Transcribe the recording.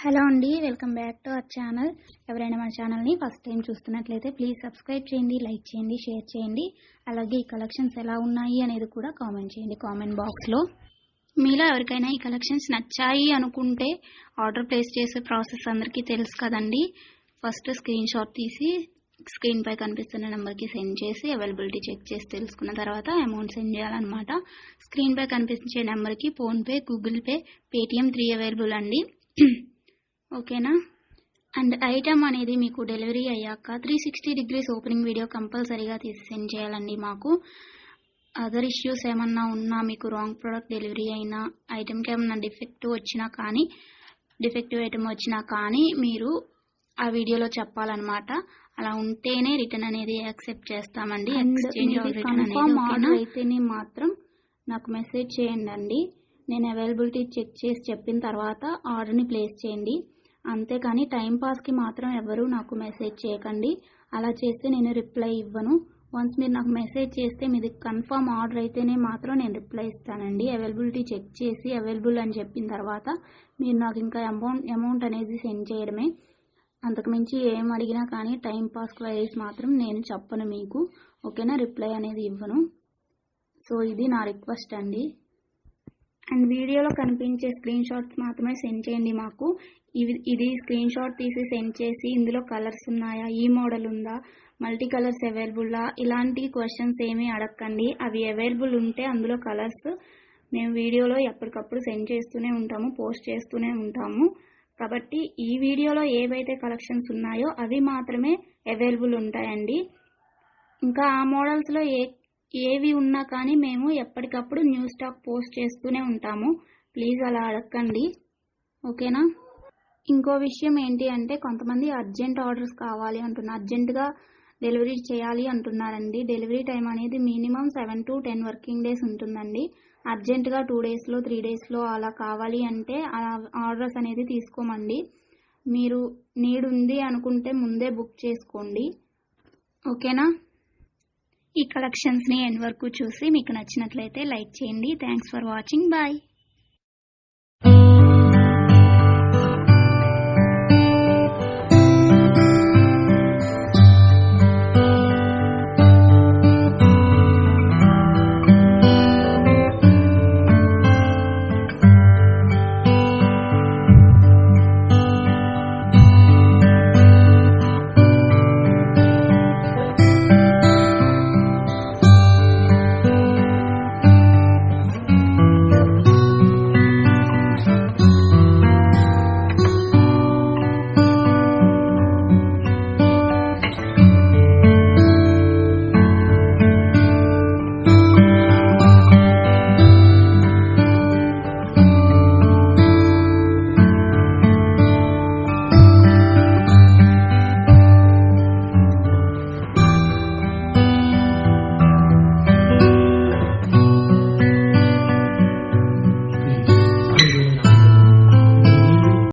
Hello అండి, welcome back to our channel. ఎవరైనా మన ఛానల్ని ఫస్ట్ టైం చూస్తున్నట్లయితే ప్లీజ్ సబ్స్క్రైబ్ చేయండి, లైక్ చేయండి, షేర్ చేయండి. అలాగే ఈ కలెక్షన్స్ ఎలా ఉన్నాయి అనేది కూడా కామెంట్ చేయండి కామెంట్ బాక్స్లో. మీలో ఎవరికైనా ఈ కలెక్షన్స్ నచ్చాయి అనుకుంటే ఆర్డర్ ప్లేస్ చేసే ప్రాసెస్ అందరికీ తెలుసు కదండి. ఫస్ట్ స్క్రీన్ షాట్ తీసి స్క్రీన్ పై కనిపిస్తున్న నెంబర్కి సెండ్ చేసి అవైలబిలిటీ చెక్ చేసి తెలుసుకున్న తర్వాత అమౌంట్ సెండ్ చేయాలన్నమాట. స్క్రీన్ పై కనిపించే నెంబర్కి PhonePe, Google pay, Paytm 3 available అండి. ఓకేనా. అండ్ ఐటమ్ అనేది మీకు డెలివరీ అయ్యాక 360 డిగ్రీస్ ఓపెనింగ్ వీడియో కంపల్సరీగా తీసి సెండ్ చేయాలండి. మాకు అదర్ ఇష్యూస్ ఏమన్నా ఉన్నా, మీకు రాంగ్ ప్రోడక్ట్ డెలివరీ అయినా, ఐటమ్కి ఏమన్నా డిఫెక్టివ్ ఐటమ్ వచ్చినా కానీ మీరు ఆ వీడియోలో చెప్పాలన్నమాట. అలా ఉంటేనే రిటర్న్ అనేది యాక్సెప్ట్ చేస్తామండి. కన్ఫర్మ్ ఆర్డర్ అయితేనే మాత్రం నాకు మెసేజ్ చేయండి అండి. నేను అవైలబిలిటీ చెక్ చేసి చెప్పిన తర్వాత ఆర్డర్ని ప్లేస్ చేయండి. అంతేకాని టైంపాస్కి మాత్రం ఎవరు నాకు మెసేజ్ చేయకండి. అలా చేస్తే నేను రిప్లై ఇవ్వను. వన్స్ మీరు నాకు మెసేజ్ చేస్తే మీది కన్ఫర్మ్ ఆర్డర్ అయితేనే మాత్రం నేను రిప్లై ఇస్తానండి. అవైలబిలిటీ చెక్ చేసి అవైలబుల్ అని చెప్పిన తర్వాత మీరు నాకు ఇంకా అమౌంట్ అనేది సెండ్ చేయడమే. అంతకుమించి ఏం అడిగినా కానీ టైంపాస్ క్వైరీస్ మాత్రం నేను చెప్పను మీకు. ఓకేనా, రిప్లై అనేది ఇవ్వను. సో ఇది నా రిక్వెస్ట్ అండి. అండ్ వీడియోలో కనిపించే స్క్రీన్ షాట్స్ మాత్రమే సెండ్ చేయండి మాకు. ఇది స్క్రీన్ షాట్ తీసి సెండ్ చేసి ఇందులో కలర్స్ ఉన్నాయా, ఈ మోడల్ ఉందా, మల్టీ కలర్స్ అవైలబుల్లా, ఇలాంటి క్వశ్చన్స్ ఏమీ అడగండి. అవి అవైలబుల్ ఉంటే అందులో కలర్స్ మేము వీడియోలో ఎప్పటికప్పుడు సెండ్ చేస్తూనే ఉంటాము, పోస్ట్ చేస్తూనే ఉంటాము. కాబట్టి ఈ వీడియోలో ఏవైతే కలెక్షన్స్ ఉన్నాయో అవి మాత్రమే అవైలబుల్ ఉంటాయండి. ఇంకా ఆ మోడల్స్లో ఏవి ఉన్నా కానీ మేము ఎప్పటికప్పుడు న్యూ స్టాక్ పోస్ట్ చేస్తూనే ఉంటాము. ప్లీజ్ అలా అడగండి. ఓకేనా. ఇంకో విషయం ఏంటి అంటే కొంతమంది అర్జెంట్ ఆర్డర్స్ కావాలి అంటున్నారు, అర్జెంటుగా డెలివరీ చేయాలి అంటున్నారండి. డెలివరీ టైం అనేది మినిమం 7 to 10 వర్కింగ్ డేస్ ఉంటుందండి. అర్జెంటుగా 2 daysలో 3 daysలో అలా కావాలి అంటే ఆర్డర్స్ అనేది తీసుకోమండి. మీరు నీడ్ ఉంది అనుకుంటే ముందే బుక్ చేసుకోండి. ఓకేనా. ఈ కలెక్షన్స్ని ఎండ్ వరకు చూసి మీకు నచ్చినట్లయితే లైక్ చేయండి. Thanks for watching. బాయ్.